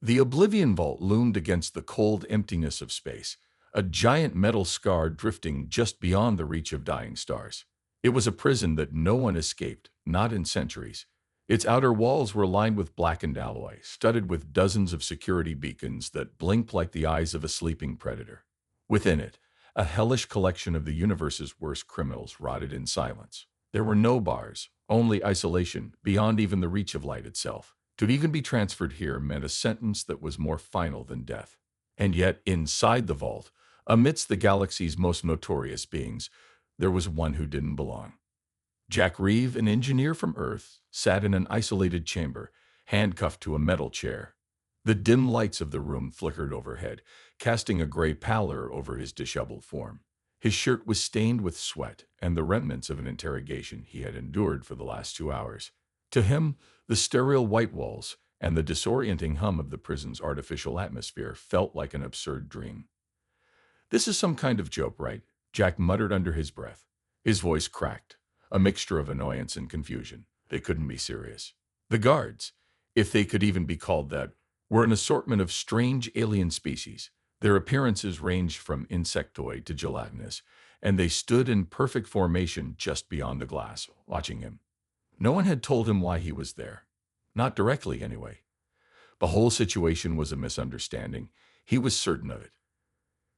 The Oblivion Vault loomed against the cold emptiness of space, a giant metal scar drifting just beyond the reach of dying stars. It was a prison that no one escaped, not in centuries. Its outer walls were lined with blackened alloy, studded with dozens of security beacons that blinked like the eyes of a sleeping predator. Within it, a hellish collection of the universe's worst criminals rotted in silence. There were no bars, only isolation, beyond even the reach of light itself. To even be transferred here meant a sentence that was more final than death. And yet, inside the vault, amidst the galaxy's most notorious beings, there was one who didn't belong. Jack Reeve, an engineer from Earth, sat in an isolated chamber, handcuffed to a metal chair. The dim lights of the room flickered overhead, casting a gray pallor over his disheveled form. His shirt was stained with sweat and the remnants of an interrogation he had endured for the last 2 hours. To him, the sterile white walls and the disorienting hum of the prison's artificial atmosphere felt like an absurd dream. "This is some kind of joke, right?" Jack muttered under his breath. His voice cracked, a mixture of annoyance and confusion. They couldn't be serious. The guards, if they could even be called that, were an assortment of strange alien species. Their appearances ranged from insectoid to gelatinous, and they stood in perfect formation just beyond the glass, watching him. No one had told him why he was there. Not directly, anyway. The whole situation was a misunderstanding. He was certain of it.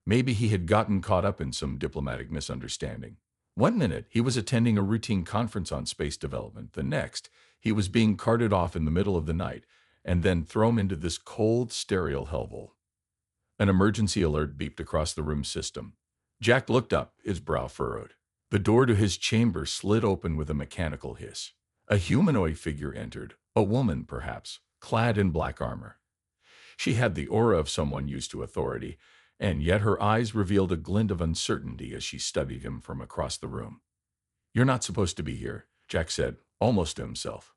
Maybe he had gotten caught up in some diplomatic misunderstanding. One minute, he was attending a routine conference on space development. The next, he was being carted off in the middle of the night and then thrown into this cold, sterile hellhole. An emergency alert beeped across the room's system. Jack looked up, his brow furrowed. The door to his chamber slid open with a mechanical hiss. A humanoid figure entered, a woman, perhaps, clad in black armor. She had the aura of someone used to authority, and yet her eyes revealed a glint of uncertainty as she studied him from across the room. "You're not supposed to be here," Jack said, almost to himself.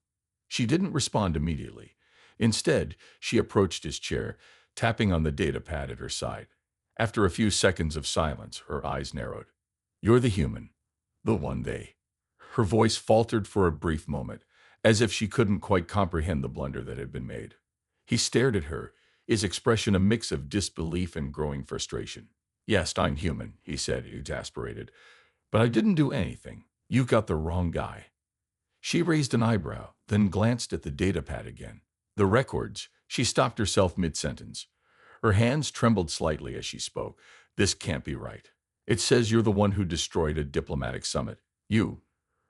She didn't respond immediately. Instead, she approached his chair, tapping on the data pad at her side. After a few seconds of silence, her eyes narrowed. "You're the human. The one they." Her voice faltered for a brief moment, as if she couldn't quite comprehend the blunder that had been made. He stared at her, his expression a mix of disbelief and growing frustration. "Yes, I'm human," he said, exasperated. "But I didn't do anything. You got the wrong guy." She raised an eyebrow, then glanced at the datapad again. The records. She stopped herself mid-sentence. Her hands trembled slightly as she spoke. "This can't be right. It says you're the one who destroyed a diplomatic summit. You."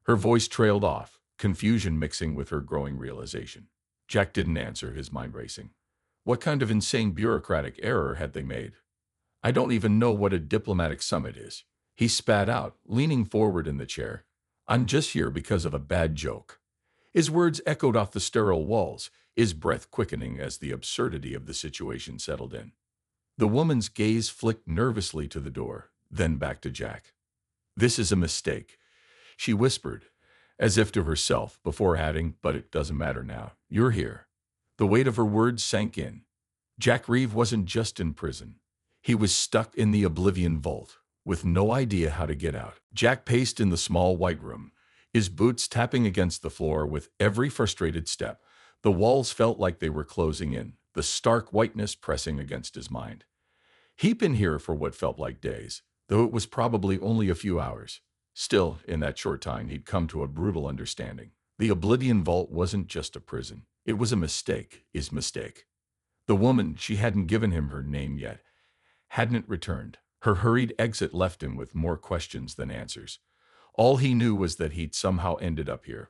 Her voice trailed off, confusion mixing with her growing realization. Jack didn't answer, his mind racing. What kind of insane bureaucratic error had they made? "I don't even know what a diplomatic summit is," he spat out, leaning forward in the chair. "I'm just here because of a bad joke." His words echoed off the sterile walls, his breath quickening as the absurdity of the situation settled in. The woman's gaze flicked nervously to the door, then back to Jack. "This is a mistake," she whispered, as if to herself, before adding, "But it doesn't matter now. You're here." The weight of her words sank in. Jack Reeve wasn't just in prison. He was stuck in the Oblivion Vault, with no idea how to get out. Jack paced in the small white room, his boots tapping against the floor with every frustrated step. The walls felt like they were closing in, the stark whiteness pressing against his mind. He'd been here for what felt like days, though it was probably only a few hours. Still, in that short time, he'd come to a brutal understanding. The Oblivion Vault wasn't just a prison. It was a mistake, his mistake. The woman, she hadn't given him her name yet, hadn't returned. Her hurried exit left him with more questions than answers. All he knew was that he'd somehow ended up here,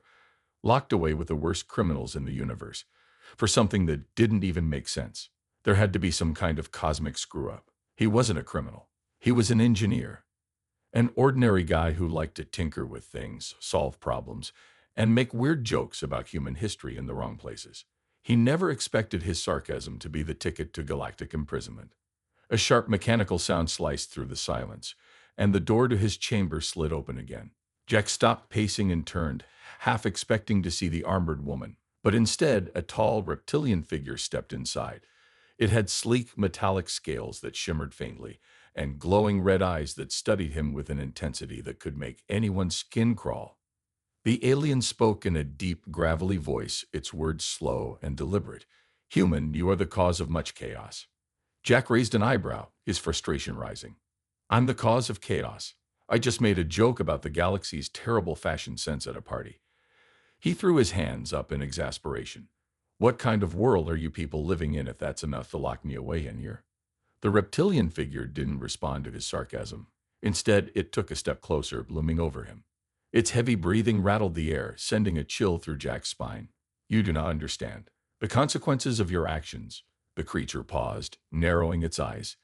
locked away with the worst criminals in the universe, for something that didn't even make sense. There had to be some kind of cosmic screw-up. He wasn't a criminal. He was an engineer. An ordinary guy who liked to tinker with things, solve problems, and make weird jokes about human history in the wrong places. He never expected his sarcasm to be the ticket to galactic imprisonment. A sharp mechanical sound sliced through the silence, and the door to his chamber slid open again. Jack stopped pacing and turned, half expecting to see the armored woman. But instead, a tall, reptilian figure stepped inside. It had sleek, metallic scales that shimmered faintly, and glowing red eyes that studied him with an intensity that could make anyone's skin crawl. The alien spoke in a deep, gravelly voice, its words slow and deliberate. Human, you are the cause of much chaos. Jack raised an eyebrow, his frustration rising. I'm the cause of chaos. I just made a joke about the galaxy's terrible fashion sense at a party. He threw his hands up in exasperation. What kind of world are you people living in if that's enough to lock me away in here? The reptilian figure didn't respond to his sarcasm. Instead, it took a step closer, looming over him. Its heavy breathing rattled the air, sending a chill through Jack's spine. You do not understand. The consequences of your actions. The creature paused, narrowing its eyes.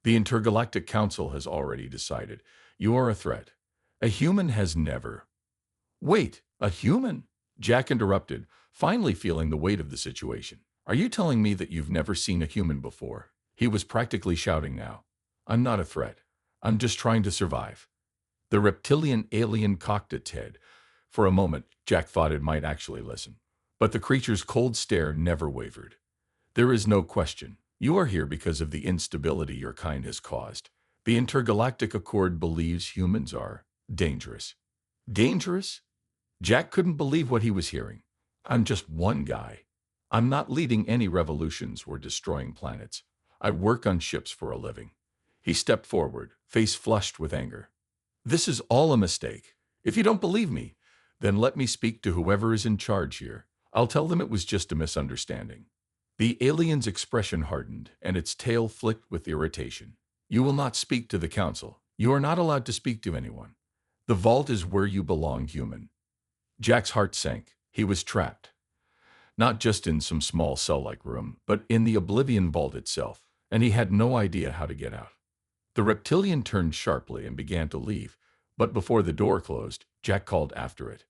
The Intergalactic Council has already decided. You are a threat. A human has never. Wait, a human? Jack interrupted, finally feeling the weight of the situation. Are you telling me that you've never seen a human before? He was practically shouting now. I'm not a threat. I'm just trying to survive. The reptilian alien cocked its head. For a moment, Jack thought it might actually listen. But the creature's cold stare never wavered. There is no question. You are here because of the instability your kind has caused. The Intergalactic Accord believes humans are dangerous. Dangerous? Jack couldn't believe what he was hearing. I'm just one guy. I'm not leading any revolutions or destroying planets. I work on ships for a living. He stepped forward, face flushed with anger. This is all a mistake. If you don't believe me, then let me speak to whoever is in charge here. I'll tell them it was just a misunderstanding. The alien's expression hardened, and its tail flicked with irritation. You will not speak to the council. You are not allowed to speak to anyone. The vault is where you belong, human. Jack's heart sank. He was trapped. Not just in some small cell-like room, but in the Oblivion Vault itself, and he had no idea how to get out. The reptilian turned sharply and began to leave, but before the door closed, Jack called after it.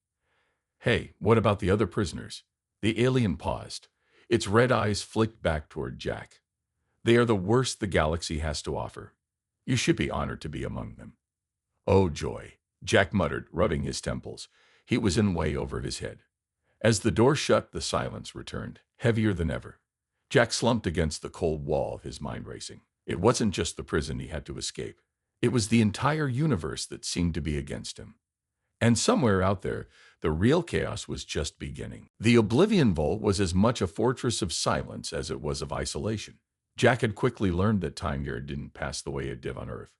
Hey, what about the other prisoners? The alien paused. Its red eyes flicked back toward Jack. They are the worst the galaxy has to offer. You should be honored to be among them. Oh, joy, Jack muttered, rubbing his temples. He was in way over his head. As the door shut, the silence returned, heavier than ever. Jack slumped against the cold wall, his mind racing. It wasn't just the prison he had to escape. It was the entire universe that seemed to be against him. And somewhere out there, the real chaos was just beginning. The Oblivion Vault was as much a fortress of silence as it was of isolation. Jack had quickly learned that time here didn't pass the way it did on Earth.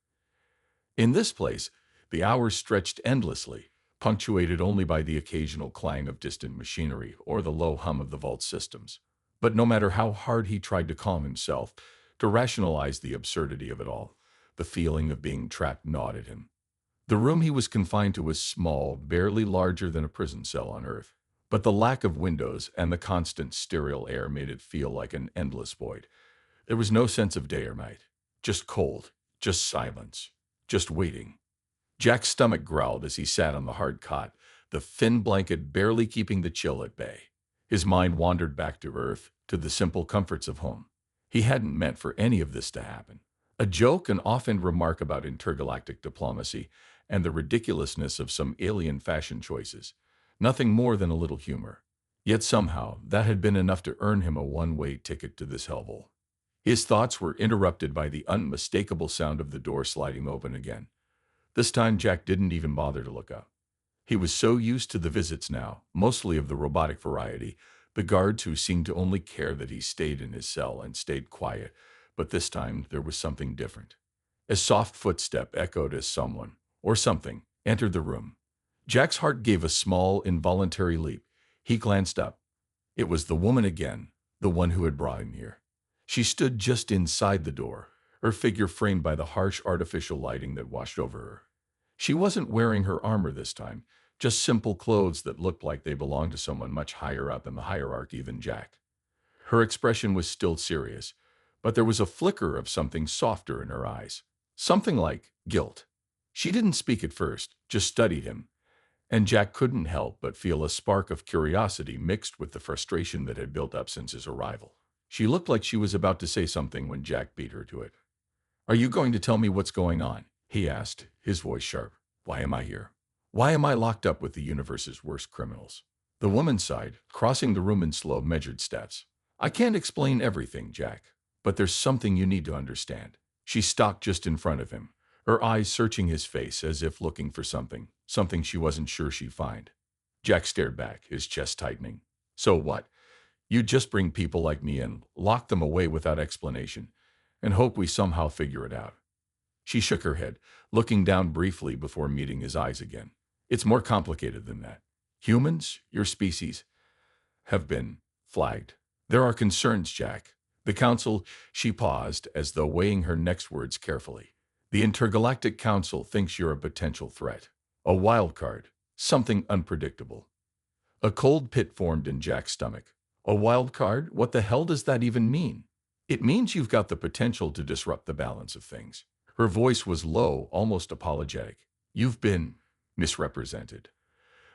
In this place, the hours stretched endlessly, punctuated only by the occasional clang of distant machinery or the low hum of the vault systems. But no matter how hard he tried to calm himself, to rationalize the absurdity of it all, the feeling of being trapped gnawed at him. The room he was confined to was small, barely larger than a prison cell on Earth. But the lack of windows and the constant sterile air made it feel like an endless void. There was no sense of day or night. Just cold, just silence, just waiting. Jack's stomach growled as he sat on the hard cot, the thin blanket barely keeping the chill at bay. His mind wandered back to Earth, to the simple comforts of home. He hadn't meant for any of this to happen. A joke, an offhand remark about intergalactic diplomacy, and the ridiculousness of some alien fashion choices. Nothing more than a little humor. Yet somehow, that had been enough to earn him a one-way ticket to this hellhole. His thoughts were interrupted by the unmistakable sound of the door sliding open again. This time Jack didn't even bother to look up. He was so used to the visits now, mostly of the robotic variety, the guards who seemed to only care that he stayed in his cell and stayed quiet, but this time there was something different. A soft footstep echoed as someone, or something, entered the room. Jack's heart gave a small, involuntary leap. He glanced up. It was the woman again, the one who had brought him here. She stood just inside the door, her figure framed by the harsh artificial lighting that washed over her. She wasn't wearing her armor this time, just simple clothes that looked like they belonged to someone much higher up in the hierarchy than Jack. Her expression was still serious, but there was a flicker of something softer in her eyes. Something like guilt. She didn't speak at first, just studied him, and Jack couldn't help but feel a spark of curiosity mixed with the frustration that had built up since his arrival. She looked like she was about to say something when Jack beat her to it. Are you going to tell me what's going on? He asked, his voice sharp. Why am I here? Why am I locked up with the universe's worst criminals? The woman sighed, crossing the room in slow, measured steps. I can't explain everything, Jack, but there's something you need to understand. She stopped just in front of him, her eyes searching his face as if looking for something she wasn't sure she'd find. Jack stared back, his chest tightening. So what? You just bring people like me in, lock them away without explanation, and hope we somehow figure it out. She shook her head, looking down briefly before meeting his eyes again. It's more complicated than that. Humans, your species, have been flagged. There are concerns, Jack. The Council, she paused as though weighing her next words carefully. The Intergalactic Council thinks you're a potential threat. A wild card. Something unpredictable. A cold pit formed in Jack's stomach. A wild card? What the hell does that even mean? It means you've got the potential to disrupt the balance of things. Her voice was low, almost apologetic. You've been misrepresented.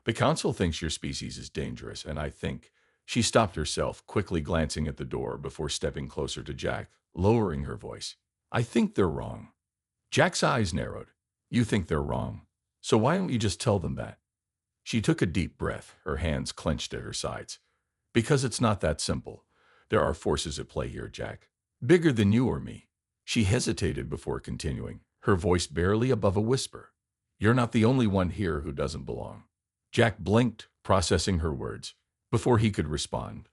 The Council thinks your species is dangerous, and I think... She stopped herself, quickly glancing at the door before stepping closer to Jack, lowering her voice. I think they're wrong. Jack's eyes narrowed. You think they're wrong. So why don't you just tell them that? She took a deep breath, her hands clenched at her sides. Because it's not that simple. There are forces at play here, Jack. Bigger than you or me. She hesitated before continuing, her voice barely above a whisper. You're not the only one here who doesn't belong. Jack blinked, processing her words. Before he could respond,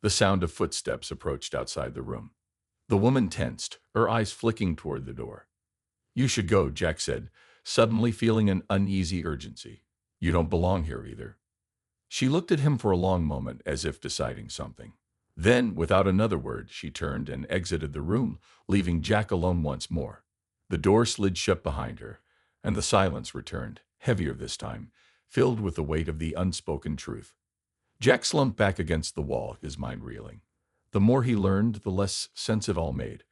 the sound of footsteps approached outside the room. The woman tensed, her eyes flicking toward the door. You should go, Jack said, suddenly feeling an uneasy urgency. You don't belong here either. She looked at him for a long moment as if deciding something. Then, without another word, she turned and exited the room, leaving Jack alone once more. The door slid shut behind her, and the silence returned, heavier this time, filled with the weight of the unspoken truth. Jack slumped back against the wall, his mind reeling. The more he learned, the less sense it all made.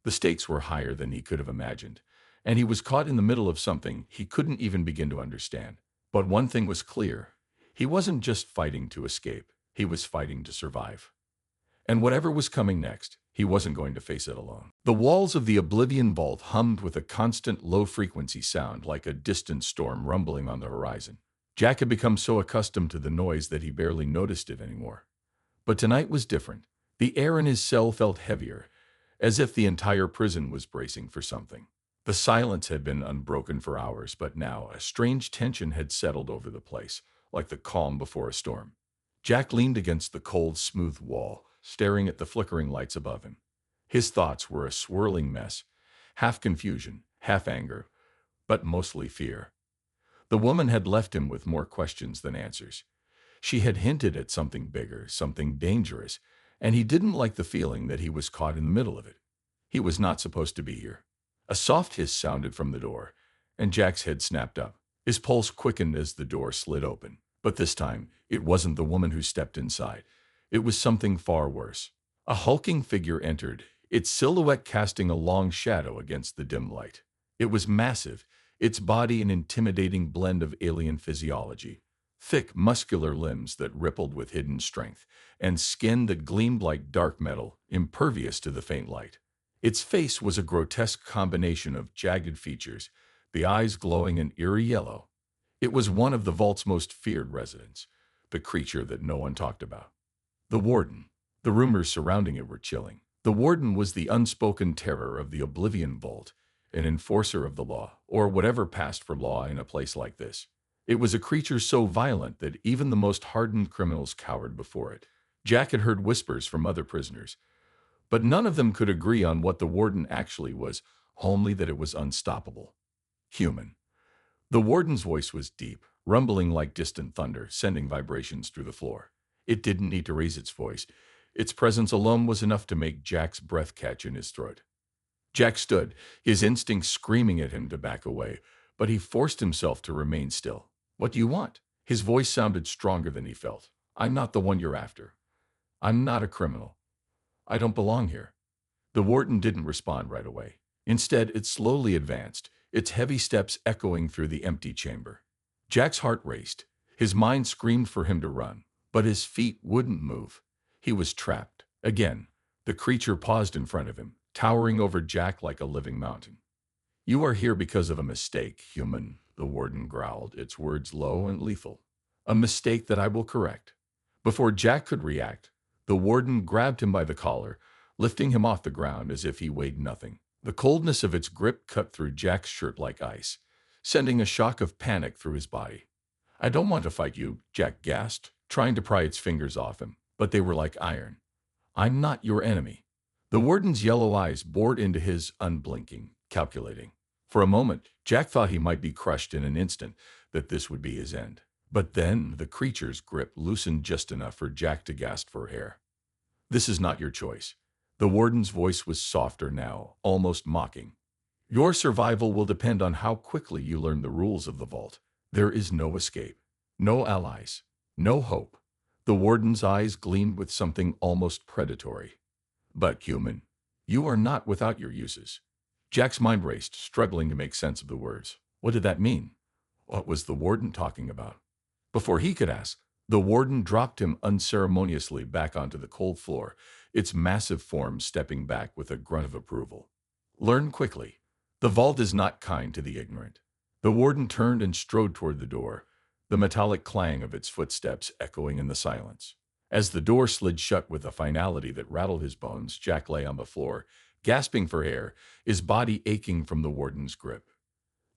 The stakes were higher than he could have imagined, and he was caught in the middle of something he couldn't even begin to understand. But one thing was clear. He wasn't just fighting to escape. He was fighting to survive. And whatever was coming next, he wasn't going to face it alone. The walls of the Oblivion Vault hummed with a constant low-frequency sound like a distant storm rumbling on the horizon. Jack had become so accustomed to the noise that he barely noticed it anymore. But tonight was different. The air in his cell felt heavier, as if the entire prison was bracing for something. The silence had been unbroken for hours, but now a strange tension had settled over the place, like the calm before a storm. Jack leaned against the cold, smooth wall, staring at the flickering lights above him. His thoughts were a swirling mess, half confusion, half anger, but mostly fear. The woman had left him with more questions than answers. She had hinted at something bigger, something dangerous, and he didn't like the feeling that he was caught in the middle of it. He was not supposed to be here. A soft hiss sounded from the door, and Jack's head snapped up. His pulse quickened as the door slid open. But this time, it wasn't the woman who stepped inside. It was something far worse. A hulking figure entered, its silhouette casting a long shadow against the dim light. It was massive, its body an intimidating blend of alien physiology. Thick, muscular limbs that rippled with hidden strength, and skin that gleamed like dark metal, impervious to the faint light. Its face was a grotesque combination of jagged features, the eyes glowing an eerie yellow. It was one of the vault's most feared residents, the creature that no one talked about. The Warden. The rumors surrounding it were chilling. The Warden was the unspoken terror of the Oblivion Vault, an enforcer of the law, or whatever passed for law in a place like this. It was a creature so violent that even the most hardened criminals cowered before it. Jack had heard whispers from other prisoners, but none of them could agree on what the Warden actually was, only that it was unstoppable. Human. The Warden's voice was deep, rumbling like distant thunder, sending vibrations through the floor. It didn't need to raise its voice. Its presence alone was enough to make Jack's breath catch in his throat. Jack stood, his instincts screaming at him to back away, but he forced himself to remain still. What do you want? His voice sounded stronger than he felt. I'm not the one you're after. I'm not a criminal. I don't belong here. The Warden didn't respond right away. Instead, it slowly advanced, its heavy steps echoing through the empty chamber. Jack's heart raced. His mind screamed for him to run, but his feet wouldn't move. He was trapped. Again, the creature paused in front of him, towering over Jack like a living mountain. You are here because of a mistake, human, the Warden growled, its words low and lethal. A mistake that I will correct. Before Jack could react, the Warden grabbed him by the collar, lifting him off the ground as if he weighed nothing. The coldness of its grip cut through Jack's shirt like ice, sending a shock of panic through his body. I don't want to fight you, Jack gasped, trying to pry its fingers off him. but they were like iron. I'm not your enemy. The warden's yellow eyes bored into his, unblinking, calculating. For a moment, Jack thought he might be crushed in an instant, that this would be his end. But then the creature's grip loosened just enough for Jack to gasp for air. This is not your choice. The warden's voice was softer now, almost mocking. Your survival will depend on how quickly you learn the rules of the vault. There is no escape, no allies, no hope. The warden's eyes gleamed with something almost predatory. But human, you are not without your uses. Jack's mind raced, struggling to make sense of the words. What did that mean? What was the warden talking about? Before he could ask, the warden dropped him unceremoniously back onto the cold floor, its massive form stepping back with a grunt of approval. Learn quickly. The vault is not kind to the ignorant. The warden turned and strode toward the door, the metallic clang of its footsteps echoing in the silence. As the door slid shut with a finality that rattled his bones, Jack lay on the floor, gasping for air, his body aching from the warden's grip.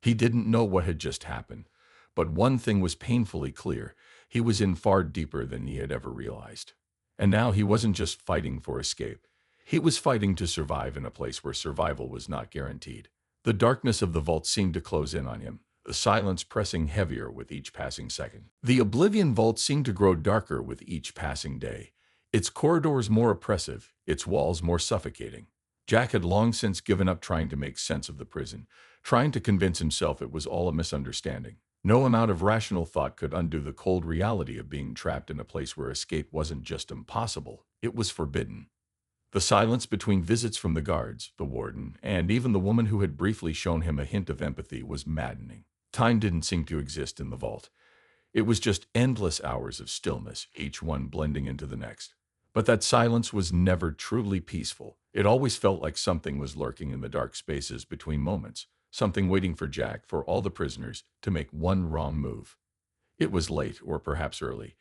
He didn't know what had just happened, but one thing was painfully clear. He was in far deeper than he had ever realized. And now he wasn't just fighting for escape. He was fighting to survive in a place where survival was not guaranteed. The darkness of the vault seemed to close in on him, the silence pressing heavier with each passing second. The Oblivion Vault seemed to grow darker with each passing day, its corridors more oppressive, its walls more suffocating. Jack had long since given up trying to make sense of the prison, trying to convince himself it was all a misunderstanding. No amount of rational thought could undo the cold reality of being trapped in a place where escape wasn't just impossible, it was forbidden. The silence between visits from the guards, the warden, and even the woman who had briefly shown him a hint of empathy was maddening. Time didn't seem to exist in the vault. It was just endless hours of stillness, each one blending into the next. But that silence was never truly peaceful. It always felt like something was lurking in the dark spaces between moments, something waiting for Jack, for all the prisoners, to make one wrong move. It was late, or perhaps early.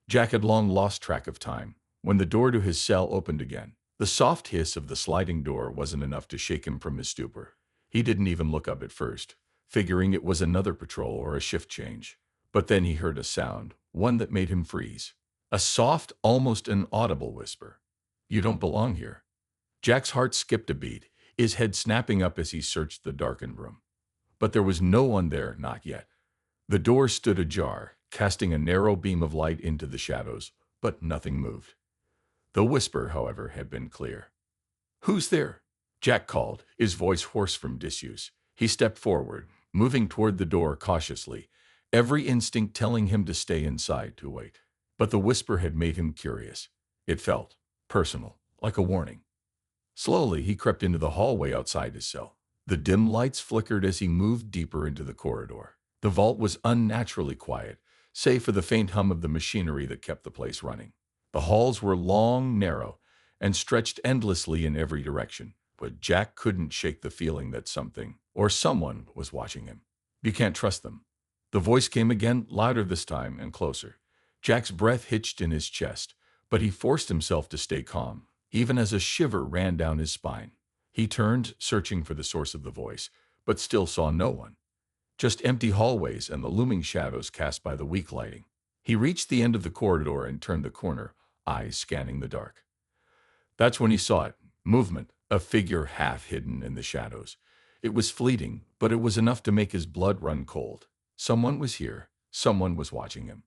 Jack had long lost track of time, when the door to his cell opened again. The soft hiss of the sliding door wasn't enough to shake him from his stupor. He didn't even look up at first, figuring it was another patrol or a shift change. But then he heard a sound, one that made him freeze. A soft, almost inaudible whisper. You don't belong here. Jack's heart skipped a beat, his head snapping up as he searched the darkened room. But there was no one there, not yet. The door stood ajar, casting a narrow beam of light into the shadows, but nothing moved. The whisper, however, had been clear. Who's there? Jack called, his voice hoarse from disuse. He stepped forward, moving toward the door cautiously, every instinct telling him to stay inside, to wait. But the whisper had made him curious. It felt personal, like a warning. Slowly, he crept into the hallway outside his cell. The dim lights flickered as he moved deeper into the corridor. The vault was unnaturally quiet, save for the faint hum of the machinery that kept the place running. The halls were long, narrow, and stretched endlessly in every direction, but Jack couldn't shake the feeling that something, or someone, was watching him. You can't trust them. The voice came again, louder this time, and closer. Jack's breath hitched in his chest, but he forced himself to stay calm, even as a shiver ran down his spine. He turned, searching for the source of the voice, but still saw no one. Just empty hallways and the looming shadows cast by the weak lighting. He reached the end of the corridor and turned the corner, eyes scanning the dark. That's when he saw it. Movement, a figure half hidden in the shadows. It was fleeting, but it was enough to make his blood run cold. Someone was here. Someone was watching him.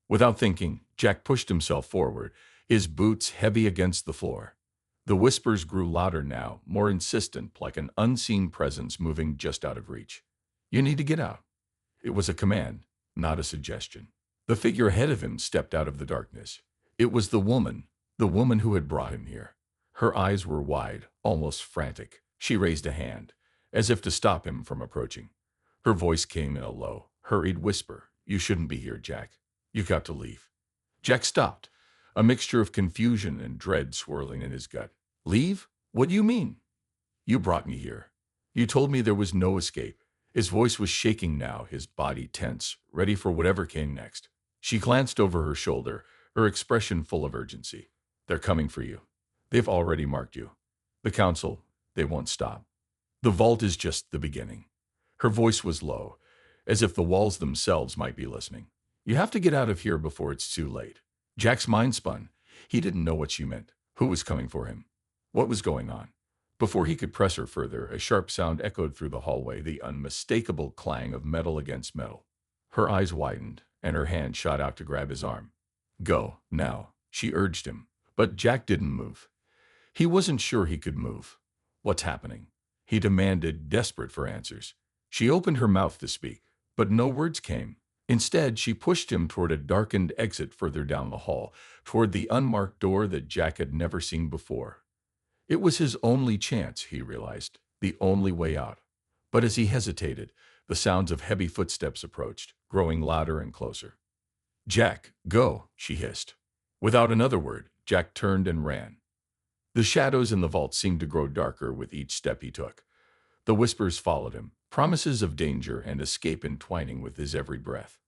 Without thinking, Jack pushed himself forward, his boots heavy against the floor. The whispers grew louder now, more insistent, like an unseen presence moving just out of reach. You need to get out. It was a command, not a suggestion. The figure ahead of him stepped out of the darkness. It was the woman who had brought him here. Her eyes were wide, almost frantic. She raised a hand, as if to stop him from approaching. Her voice came in a low, hurried whisper. You shouldn't be here, Jack. You got to leave. Jack stopped, a mixture of confusion and dread swirling in his gut. Leave? What do you mean? You brought me here. You told me there was no escape. His voice was shaking now, his body tense, ready for whatever came next. She glanced over her shoulder, her expression full of urgency. They're coming for you. They've already marked you. The council, they won't stop. The vault is just the beginning. Her voice was low, as if the walls themselves might be listening. You have to get out of here before it's too late. Jack's mind spun. He didn't know what she meant. Who was coming for him? What was going on? Before he could press her further, a sharp sound echoed through the hallway, the unmistakable clang of metal against metal. Her eyes widened, and her hand shot out to grab his arm. Go, now, she urged him. But Jack didn't move. He wasn't sure he could move. What's happening? He demanded, desperate for answers. She opened her mouth to speak, but no words came. Instead, she pushed him toward a darkened exit further down the hall, toward the unmarked door that Jack had never seen before. It was his only chance, he realized, the only way out. But as he hesitated, the sounds of heavy footsteps approached, growing louder and closer. Jack, go, she hissed. Without another word, Jack turned and ran. The shadows in the vault seemed to grow darker with each step he took. The whispers followed him, promises of danger and escape entwining with his every breath.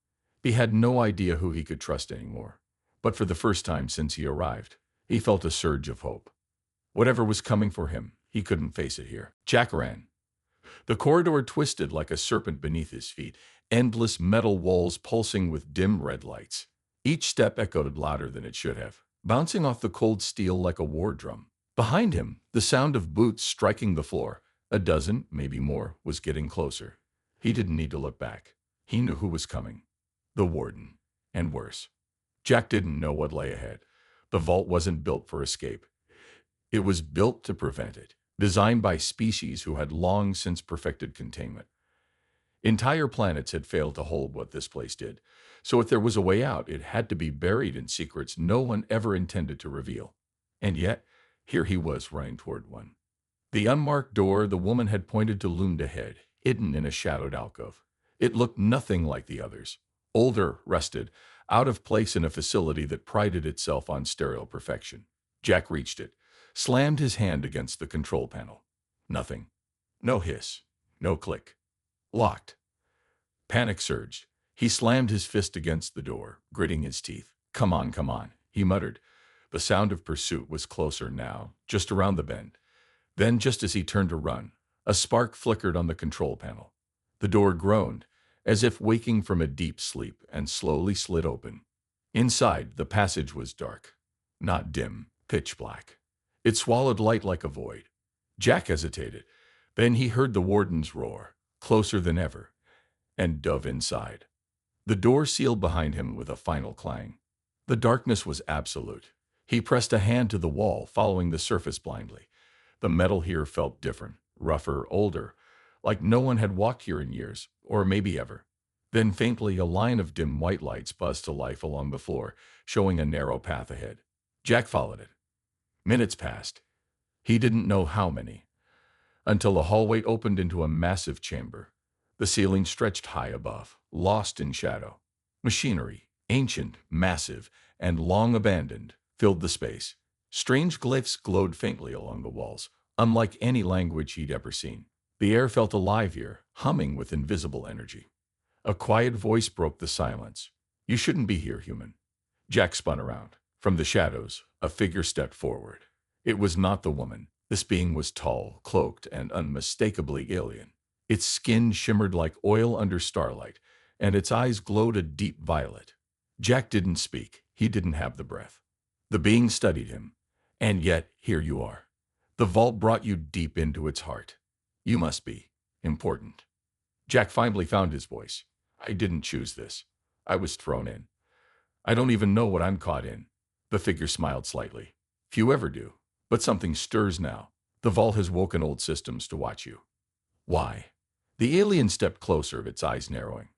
He had no idea who he could trust anymore. But for the first time since he arrived, he felt a surge of hope. Whatever was coming for him, he couldn't face it here. Jack ran. The corridor twisted like a serpent beneath his feet, endless metal walls pulsing with dim red lights. Each step echoed louder than it should have, bouncing off the cold steel like a war drum. Behind him, the sound of boots striking the floor, a dozen, maybe more, was getting closer. He didn't need to look back. He knew who was coming. The warden. And worse. Jack didn't know what lay ahead. The vault wasn't built for escape. It was built to prevent it, designed by species who had long since perfected containment. Entire planets had failed to hold what this place did, so if there was a way out, it had to be buried in secrets no one ever intended to reveal. And yet, here he was running toward one. The unmarked door the woman had pointed to loomed ahead, hidden in a shadowed alcove. It looked nothing like the others. Older, rusted, out of place in a facility that prided itself on sterile perfection. Jack reached it, slammed his hand against the control panel. Nothing. No hiss. No click. Locked. Panic surged. He slammed his fist against the door, gritting his teeth. Come on, he muttered. The sound of pursuit was closer now, just around the bend. Then, just as he turned to run, a spark flickered on the control panel. The door groaned, as if waking from a deep sleep, and slowly slid open. Inside, the passage was dark. Not dim, pitch black. It swallowed light like a void. Jack hesitated. Then he heard the warden's roar, closer than ever, and dove inside. The door sealed behind him with a final clang. The darkness was absolute. He pressed a hand to the wall, following the surface blindly. The metal here felt different, rougher, older, like no one had walked here in years, or maybe ever. Then faintly, a line of dim white lights buzzed to life along the floor, showing a narrow path ahead. Jack followed it. Minutes passed. He didn't know how many, until the hallway opened into a massive chamber. The ceiling stretched high above, lost in shadow. Machinery, ancient, massive, and long abandoned, filled the space. Strange glyphs glowed faintly along the walls, unlike any language he'd ever seen. The air felt alive here, humming with invisible energy. A quiet voice broke the silence. You shouldn't be here, human. Jack spun around. From the shadows, a figure stepped forward. It was not the woman. This being was tall, cloaked, and unmistakably alien. Its skin shimmered like oil under starlight, and its eyes glowed a deep violet. Jack didn't speak. He didn't have the breath. The being studied him. And yet, here you are. The vault brought you deep into its heart. You must be important. Jack finally found his voice. I didn't choose this. I was thrown in. I don't even know what I'm caught in. The figure smiled slightly. Few ever do. But something stirs now. The vault has woken old systems to watch you. Why? The alien stepped closer, its eyes narrowing.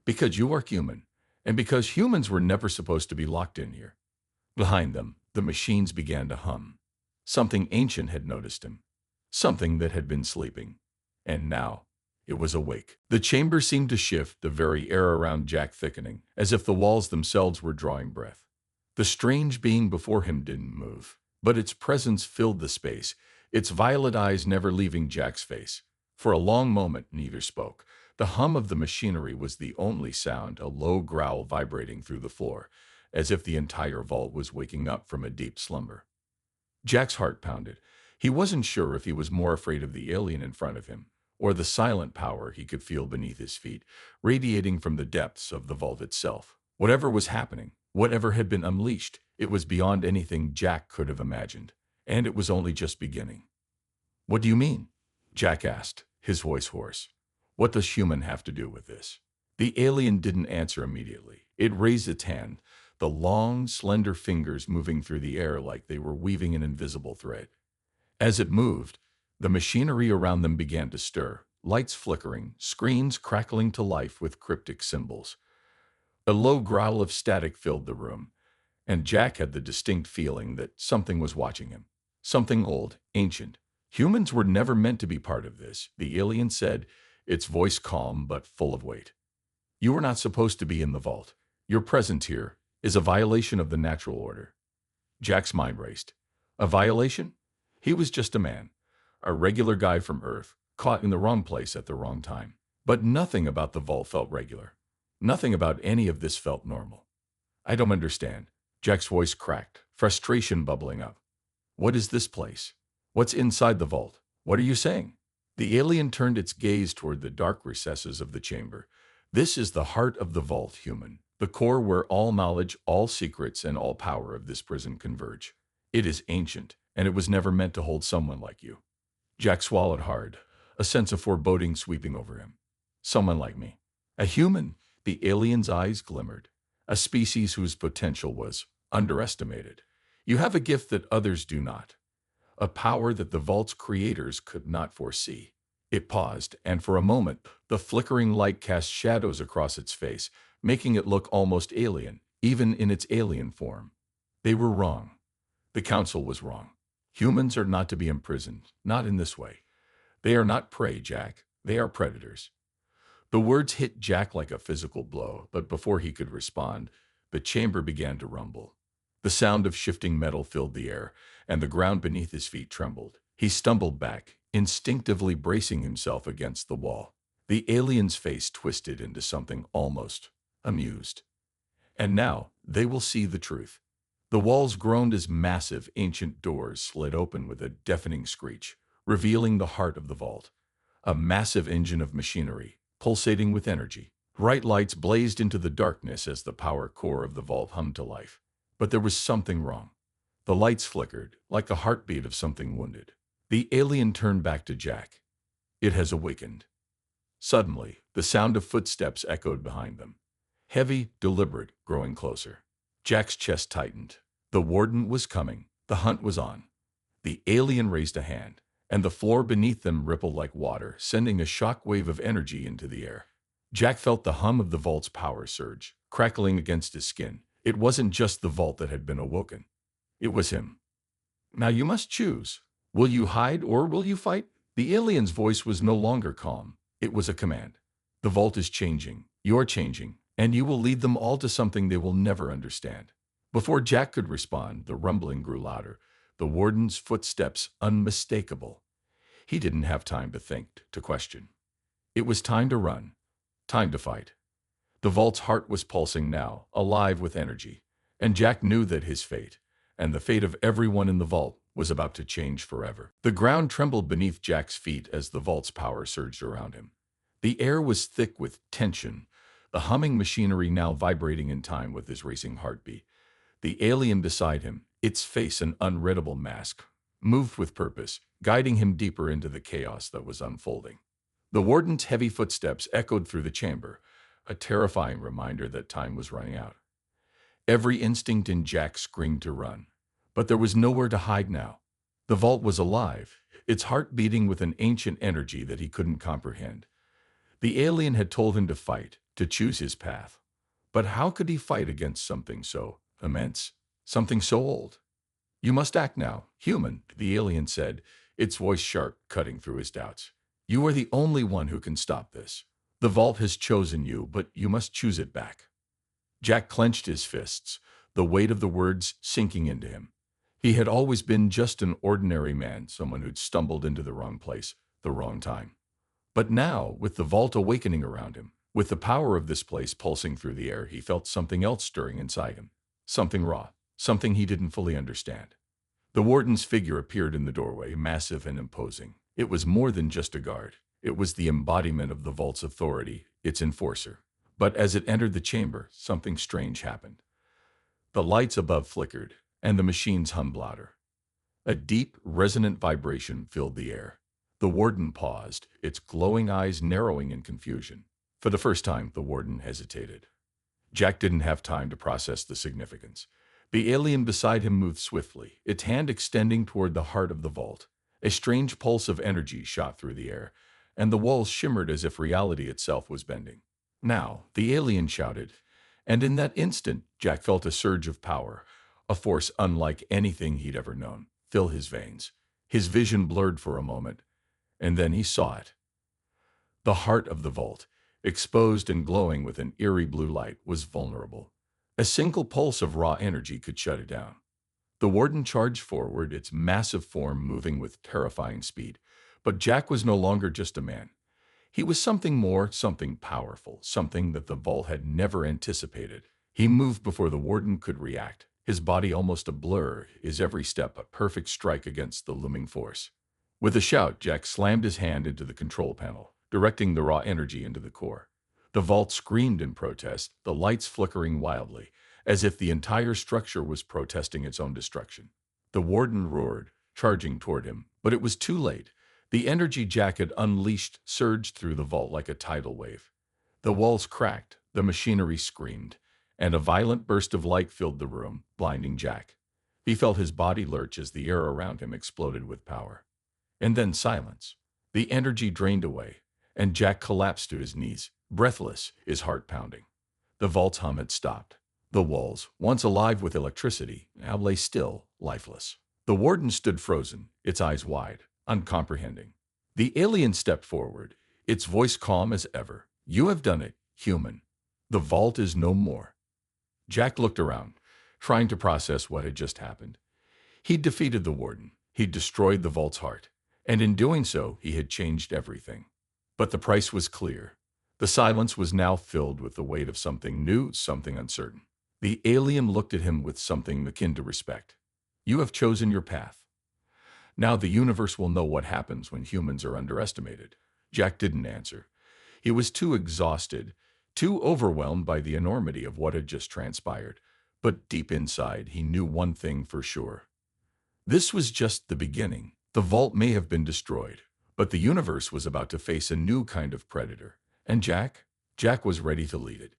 Because you are human, and because humans were never supposed to be locked in here. Behind them, the machines began to hum. Something ancient had noticed him. Something that had been sleeping. And now, it was awake. The chamber seemed to shift, the very air around Jack thickening, as if the walls themselves were drawing breath. The strange being before him didn't move, but its presence filled the space, its violet eyes never leaving Jack's face. For a long moment, neither spoke. The hum of the machinery was the only sound, a low growl vibrating through the floor, as if the entire vault was waking up from a deep slumber. Jack's heart pounded. He wasn't sure if he was more afraid of the alien in front of him, or the silent power he could feel beneath his feet, radiating from the depths of the vault itself. Whatever was happening, whatever had been unleashed, It was beyond anything Jack could have imagined, and it was only just beginning. "What do you mean?" Jack asked, his voice hoarse. "What does human have to do with this?" The alien didn't answer immediately. It raised its hand, the long, slender fingers moving through the air like they were weaving an invisible thread. As it moved, the machinery around them began to stir, lights flickering, screens crackling to life with cryptic symbols. A low growl of static filled the room, and Jack had the distinct feeling that something was watching him. Something old, ancient. Humans were never meant to be part of this, the alien said, its voice calm but full of weight. "You are not supposed to be in the vault. Your presence here is a violation of the natural order." Jack's mind raced. A violation? He was just a man, a regular guy from Earth, caught in the wrong place at the wrong time. But nothing about the vault felt regular. Nothing about any of this felt normal. "I don't understand." Jack's voice cracked, frustration bubbling up. "What is this place? What's inside the vault? What are you saying?" The alien turned its gaze toward the dark recesses of the chamber. "This is the heart of the vault, human. The core where all knowledge, all secrets, and all power of this prison converge. It is ancient, and it was never meant to hold someone like you." Jack swallowed hard, a sense of foreboding sweeping over him. "Someone like me. A human?" The alien's eyes glimmered. "A species whose potential was underestimated. You have a gift that others do not. A power that the vault's creators could not foresee." It paused, and for a moment, the flickering light cast shadows across its face, making it look almost alien, even in its alien form. They were wrong. The council was wrong. Humans are not to be imprisoned, not in this way. They are not prey, Jack. They are predators. The words hit Jack like a physical blow, but before he could respond, the chamber began to rumble. The sound of shifting metal filled the air, and the ground beneath his feet trembled. He stumbled back, instinctively bracing himself against the wall. The alien's face twisted into something almost amused. "And now they will see the truth." The walls groaned as massive, ancient doors slid open with a deafening screech, revealing the heart of the vault. A massive engine of machinery, pulsating with energy. Bright lights blazed into the darkness as the power core of the vault hummed to life. But there was something wrong. The lights flickered, like the heartbeat of something wounded. The alien turned back to Jack. "It has awakened." Suddenly, the sound of footsteps echoed behind them. Heavy, deliberate, growing closer. Jack's chest tightened. The warden was coming. The hunt was on. The alien raised a hand, and the floor beneath them rippled like water, sending a shock wave of energy into the air. Jack felt the hum of the vault's power surge, crackling against his skin. It wasn't just the vault that had been awoken. It was him. "Now you must choose. Will you hide or will you fight?" The alien's voice was no longer calm. It was a command. "The vault is changing. You're changing. And you will lead them all to something they will never understand." Before Jack could respond, the rumbling grew louder, the warden's footsteps unmistakable. He didn't have time to think, to question. It was time to run. Time to fight. The vault's heart was pulsing now, alive with energy, and Jack knew that his fate, and the fate of everyone in the vault, was about to change forever. The ground trembled beneath Jack's feet as the vault's power surged around him. The air was thick with tension, the humming machinery now vibrating in time with his racing heartbeat. The alien beside him, its face an unreadable mask, moved with purpose, guiding him deeper into the chaos that was unfolding. The warden's heavy footsteps echoed through the chamber, a terrifying reminder that time was running out. Every instinct in Jack screamed to run, but there was nowhere to hide now. The vault was alive, its heart beating with an ancient energy that he couldn't comprehend. The alien had told him to fight, to choose his path. But how could he fight against something so immense, something so old? "You must act now, human," the alien said, its voice sharp, cutting through his doubts. "You are the only one who can stop this. The vault has chosen you, but you must choose it back." Jack clenched his fists, the weight of the words sinking into him. He had always been just an ordinary man, someone who'd stumbled into the wrong place, the wrong time. But now, with the vault awakening around him, with the power of this place pulsing through the air, he felt something else stirring inside him. Something raw, something he didn't fully understand. The warden's figure appeared in the doorway, massive and imposing. It was more than just a guard. It was the embodiment of the vault's authority, its enforcer. But as it entered the chamber, something strange happened. The lights above flickered, and the machines hummed louder. A deep, resonant vibration filled the air. The warden paused, its glowing eyes narrowing in confusion. For the first time, the warden hesitated. Jack didn't have time to process the significance. The alien beside him moved swiftly, its hand extending toward the heart of the vault. A strange pulse of energy shot through the air, and the walls shimmered as if reality itself was bending. Now, the alien shouted, and in that instant, Jack felt a surge of power, a force unlike anything he'd ever known, fill his veins. His vision blurred for a moment, and then he saw it. The heart of the vault, exposed and glowing with an eerie blue light, was vulnerable. A single pulse of raw energy could shut it down. The warden charged forward, its massive form moving with terrifying speed. But Jack was no longer just a man. He was something more, something powerful, something that the vault had never anticipated. He moved before the warden could react, his body almost a blur, his every step a perfect strike against the looming force. With a shout, Jack slammed his hand into the control panel, directing the raw energy into the core. The vault screamed in protest, the lights flickering wildly, as if the entire structure was protesting its own destruction. The warden roared, charging toward him, but it was too late. The energy Jack had unleashed surged through the vault like a tidal wave. The walls cracked, the machinery screamed, and a violent burst of light filled the room, blinding Jack. He felt his body lurch as the air around him exploded with power. And then silence. The energy drained away, and Jack collapsed to his knees, breathless, his heart pounding. The vault's hum had stopped. The walls, once alive with electricity, now lay still, lifeless. The warden stood frozen, its eyes wide, uncomprehending. The alien stepped forward, its voice calm as ever. "You have done it, human. The vault is no more." Jack looked around, trying to process what had just happened. He'd defeated the warden. He'd destroyed the vault's heart. And in doing so, he had changed everything. But the price was clear. The silence was now filled with the weight of something new, something uncertain. The alien looked at him with something akin to respect. "You have chosen your path. Now the universe will know what happens when humans are underestimated." Jack didn't answer. He was too exhausted, too overwhelmed by the enormity of what had just transpired. But deep inside, he knew one thing for sure. This was just the beginning. The vault may have been destroyed, but the universe was about to face a new kind of predator. And Jack was ready to lead it.